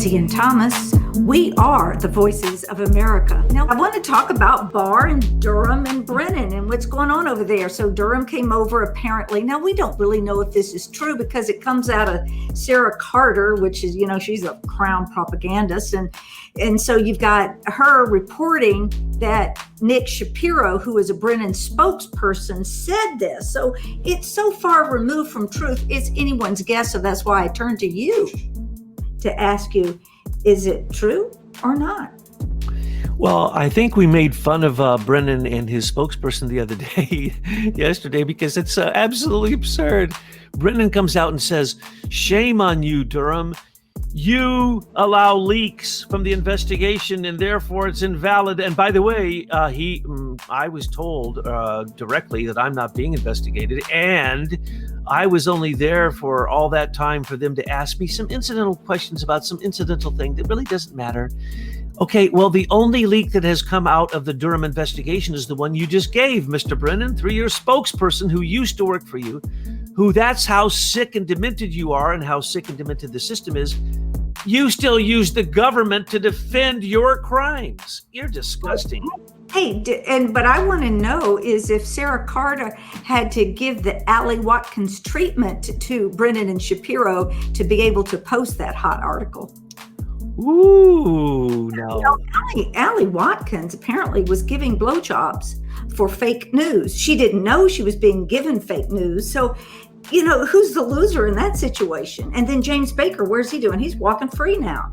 Betsy and Thomas. We are the voices of America. Now, I want to talk about Barr and Durham and Brennan and what's going on over there. So Durham came over apparently. Now, we don't really know if this is true because it comes out of Sarah Carter, which is, she's a Crown propagandist. And so you've got her reporting that Nick Shapiro, who is a Brennan spokesperson, said this. So it's so far removed from truth, it's anyone's guess. So that's why I turned to you to ask you, is it true or not? Well, I think we made fun of Brennan and his spokesperson the other day, yesterday, because it's absolutely absurd. Brennan comes out and says, "Shame on you, Durham. You allow leaks from the investigation and therefore it's invalid." And by the way, I was told directly that I'm not being investigated, and I was only there for all that time for them to ask me some incidental questions about some incidental thing that really doesn't matter. Okay, well, the only leak that has come out of the Durham investigation is the one you just gave, Mr. Brennan, through your spokesperson who used to work for you, who that's how sick and demented you are and how sick and demented the system is. You still use the government to defend your crimes. You're disgusting. Hey, but I want to know is if Sarah Carter had to give the Allie Watkins treatment to Brennan and Shapiro to be able to post that hot article. Ooh, no. Allie Watkins apparently was giving blowjobs for fake news. She didn't know she was being given fake news. So, who's the loser in that situation? And then James Baker, where's he doing? He's walking free now.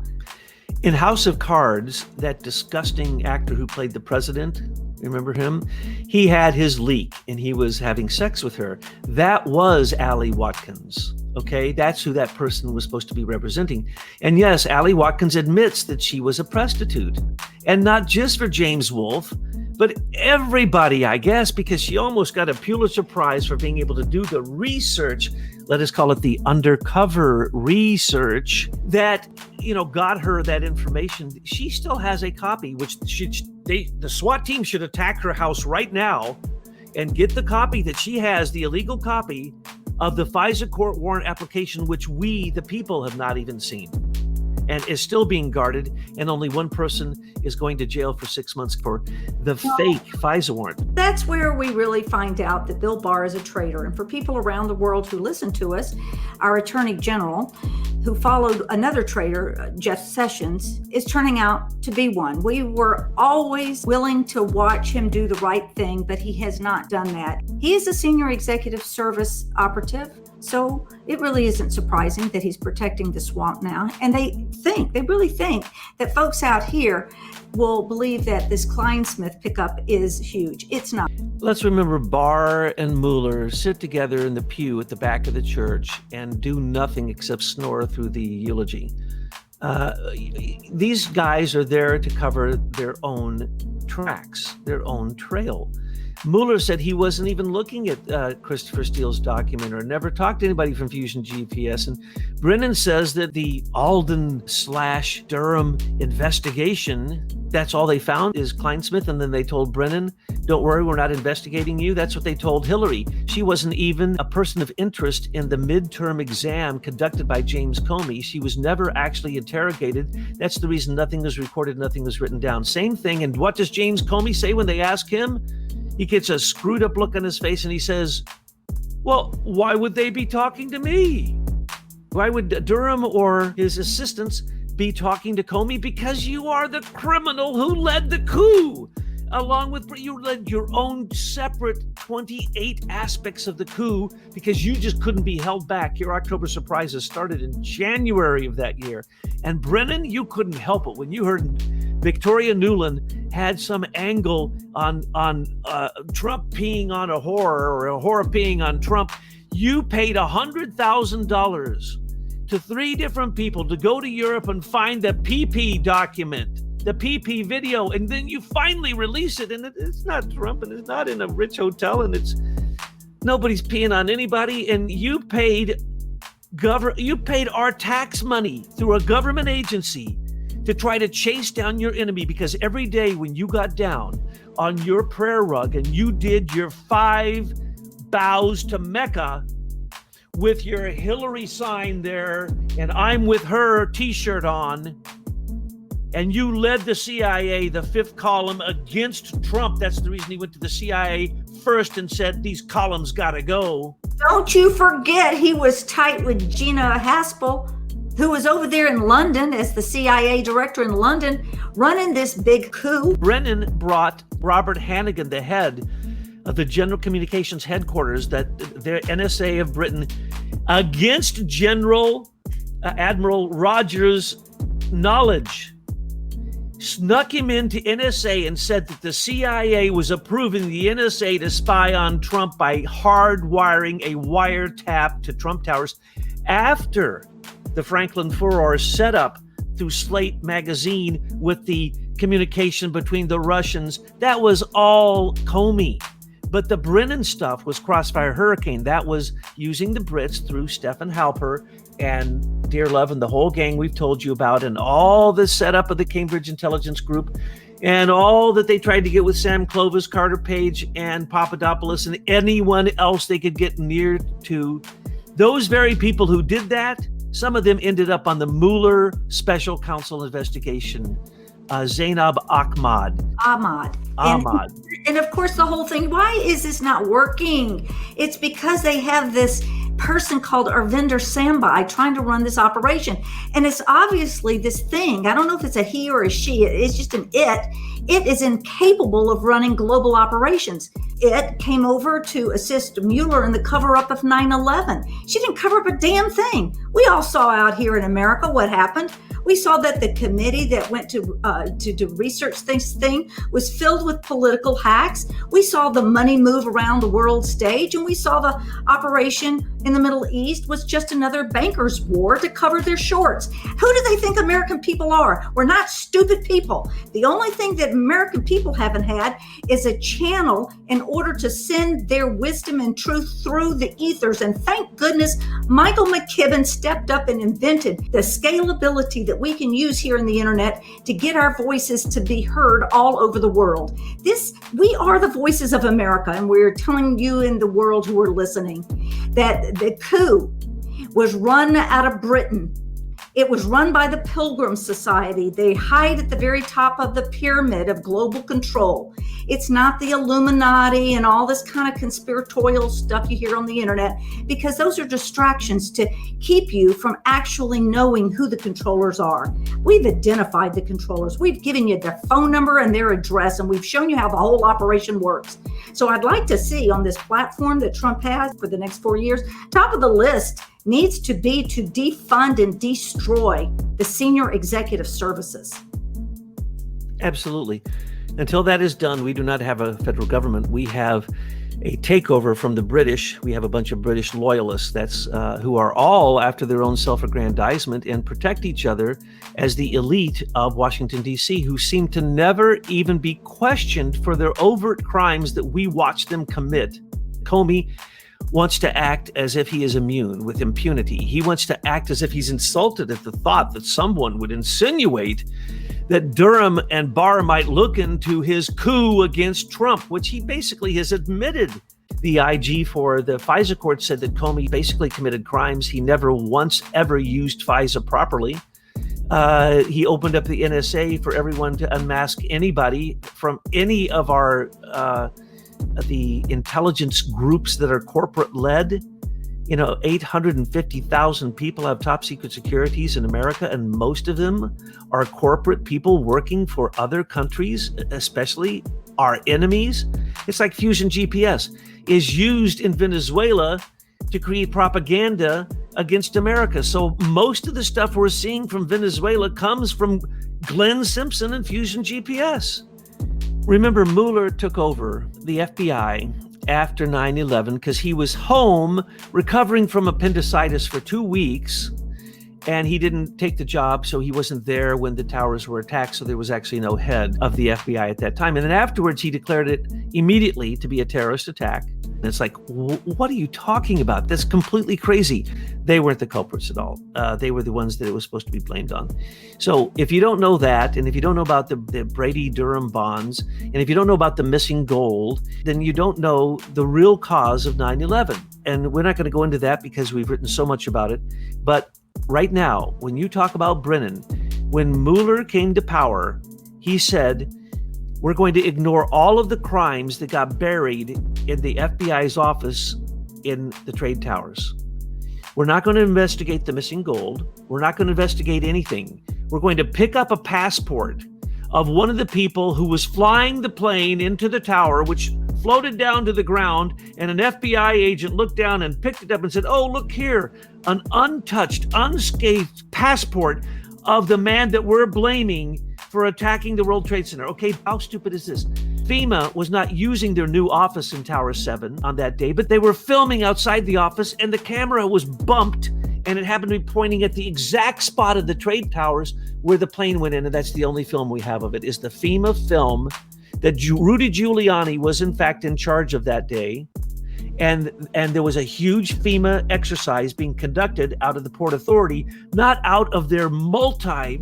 In House of Cards, that disgusting actor who played the president, remember him? He had his leak and he was having sex with her. That was Allie Watkins. Okay, that's who that person was supposed to be representing. And yes, Allie Watkins admits that she was a prostitute. And not just for James Wolfe, but everybody, I guess, because she almost got a Pulitzer Prize for being able to do the research, let us call it the undercover research, that, got her that information. She still has a copy, which the SWAT team should attack her house right now and get the copy that she has, the illegal copy of the FISA court warrant application, which we, the people, have not even seen and is still being guarded. And only one person is going to jail for 6 months for the fake FISA warrant. That's where we really find out that Bill Barr is a traitor. And for people around the world who listen to us, our Attorney General, who followed another traitor, Jeff Sessions, is turning out to be one. We were always willing to watch him do the right thing, but he has not done that. He is a senior executive service operative, so it really isn't surprising that he's protecting the swamp now. And they really think that folks out here will believe that this Kleinsmith pickup is huge. It's not. Let's remember Barr and Mueller sit together in the pew at the back of the church and do nothing except snore through the eulogy. These guys are there to cover their own tracks, their own trail. Mueller said he wasn't even looking at Christopher Steele's document or never talked to anybody from Fusion GPS. And Brennan says that the Alden/Durham investigation, that's all they found is Kleinsmith. And then they told Brennan, "Don't worry, we're not investigating you." That's what they told Hillary. She wasn't even a person of interest in the midterm exam conducted by James Comey. She was never actually interrogated. That's the reason nothing was recorded, nothing was written down. Same thing. And what does James Comey say when they ask him? He gets a screwed up look on his face and he says, "Well, why would they be talking to me? Why would Durham or his assistants be talking to Comey? Because you are the criminal who led the coup. Along with you led your own separate 28 aspects of the coup because you just couldn't be held back. Your October surprises started in January of that year. And Brennan, you couldn't help it when you heard Victoria Nuland had some angle on Trump peeing on a whore or a whore peeing on Trump. You paid $100,000 to 3 different people to go to Europe and find the PP document, the PP video, and then you finally release it, and it's not Trump, and it's not in a rich hotel, and it's nobody's peeing on anybody, and you paid our tax money through a government agency to try to chase down your enemy, because every day when you got down on your prayer rug and you did your 5 bows to Mecca with your Hillary sign there and I'm with her t-shirt on, and you led the CIA, the fifth column, against Trump. That's the reason he went to the CIA first and said, these columns gotta go. Don't you forget he was tight with Gina Haspel, who was over there in London as the CIA director in London, running this big coup. Brennan brought Robert Hannigan, the head of the General Communications Headquarters, that the NSA of Britain, against Admiral Rogers' knowledge, snuck him into NSA and said that the CIA was approving the NSA to spy on Trump by hardwiring a wiretap to Trump Towers after the Franklin furor set up through Slate magazine with the communication between the Russians. That was all Comey. But the Brennan stuff was Crossfire Hurricane. That was using the Brits through Stephen Halper and Dearlove and the whole gang we've told you about, and all the setup of the Cambridge Intelligence Group, and all that they tried to get with Sam Clovis, Carter Page, and Papadopoulos, and anyone else they could get near to. Those very people who did that, some of them ended up on the Mueller Special Counsel investigation. Zainab Ahmad. And of course, the whole thing, why is this not working? It's because they have this person called Arvinder Sambai trying to run this operation. And it's obviously this thing. I don't know if it's a he or a she. It's just an it. It is incapable of running global operations. It came over to assist Mueller in the cover-up of 9/11. She didn't cover up a damn thing. We all saw out here in America what happened. We saw that the committee that went to research this thing was filled with political hacks. We saw the money move around the world stage, and we saw the operation in the Middle East was just another banker's war to cover their shorts. Who do they think American people are? We're not stupid people. The only thing that American people haven't had is a channel in order to send their wisdom and truth through the ethers. And thank goodness Michael McKibben stepped up and invented the scalability that we can use here in the internet to get our voices to be heard all over the world. We are the voices of America, and we're telling you in the world who are listening that the coup was run out of Britain. It was run by the Pilgrim Society. They hide at the very top of the pyramid of global control. It's not the Illuminati and all this kind of conspiratorial stuff you hear on the internet, because those are distractions to keep you from actually knowing who the controllers are. We've identified the controllers. We've given you their phone number and their address, and we've shown you how the whole operation works. So I'd like to see on this platform that Trump has for the next 4 years, top of the list needs to be to defund and destroy the senior executive services. Absolutely. Until that is done, we do not have a federal government. We have a takeover from the British. We have a bunch of British loyalists who are all after their own self-aggrandizement and protect each other as the elite of Washington, D.C., who seem to never even be questioned for their overt crimes that we watch them commit. Comey wants to act as if he is immune with impunity. He wants to act as if he's insulted at the thought that someone would insinuate that Durham and Barr might look into his coup against Trump, which he basically has admitted. The IG for the FISA court said that Comey basically committed crimes. He never once ever used FISA properly. He opened up the NSA for everyone to unmask anybody from any of the intelligence groups that are corporate led. 850,000 people have top secret securities in America, and most of them are corporate people working for other countries, especially our enemies. It's like Fusion GPS is used in Venezuela to create propaganda against America. So most of the stuff we're seeing from Venezuela comes from Glenn Simpson and Fusion GPS. Remember, Mueller took over the FBI after 9/11 because he was home recovering from appendicitis for 2 weeks, and he didn't take the job, so he wasn't there when the towers were attacked, so there was actually no head of the FBI at that time. And then afterwards, he declared it immediately to be a terrorist attack. And it's like, what are you talking about? That's completely crazy. They weren't the culprits at all. They were the ones that it was supposed to be blamed on. So if you don't know that, and if you don't know about the Brady-Durham bonds, and if you don't know about the missing gold, then you don't know the real cause of 9/11. And we're not going to go into that because we've written so much about it. But right now, when you talk about Brennan, when Mueller came to power, he said, we're going to ignore all of the crimes that got buried in the FBI's office in the trade towers. We're not going to investigate the missing gold. We're not going to investigate anything. We're going to pick up a passport of one of the people who was flying the plane into the tower, which floated down to the ground, and an FBI agent looked down and picked it up and said, oh, look here, an untouched, unscathed passport of the man that we're blaming for attacking the World Trade Center. Okay, how stupid is this? FEMA was not using their new office in Tower 7 on that day, but they were filming outside the office, and the camera was bumped, and it happened to be pointing at the exact spot of the trade towers where the plane went in, and that's the only film we have of it, is the FEMA film that Rudy Giuliani was in fact in charge of that day. And there was a huge FEMA exercise being conducted out of the Port Authority, not out of their multi-massive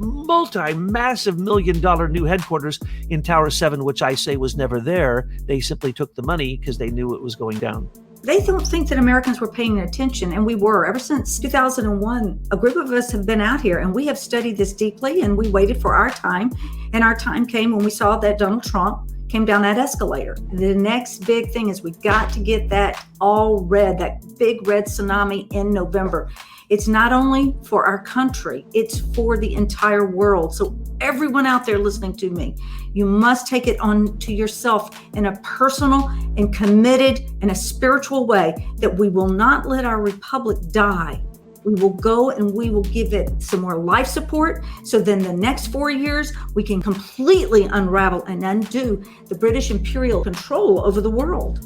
$1 million new headquarters in Tower 7, which I say was never there. They simply took the money because they knew it was going down. They don't think that Americans were paying attention, and we were. Ever since 2001, a group of us have been out here, and we have studied this deeply, and we waited for our time. And our time came when we saw that Donald Trump came down that escalator. The next big thing is we got to get that all red, that big red tsunami in November. It's not only for our country, it's for the entire world. So everyone out there listening to me, you must take it on to yourself in a personal and committed and a spiritual way that we will not let our republic die. We will go and we will give it some more life support. So then the next 4 years, we can completely unravel and undo the British imperial control over the world.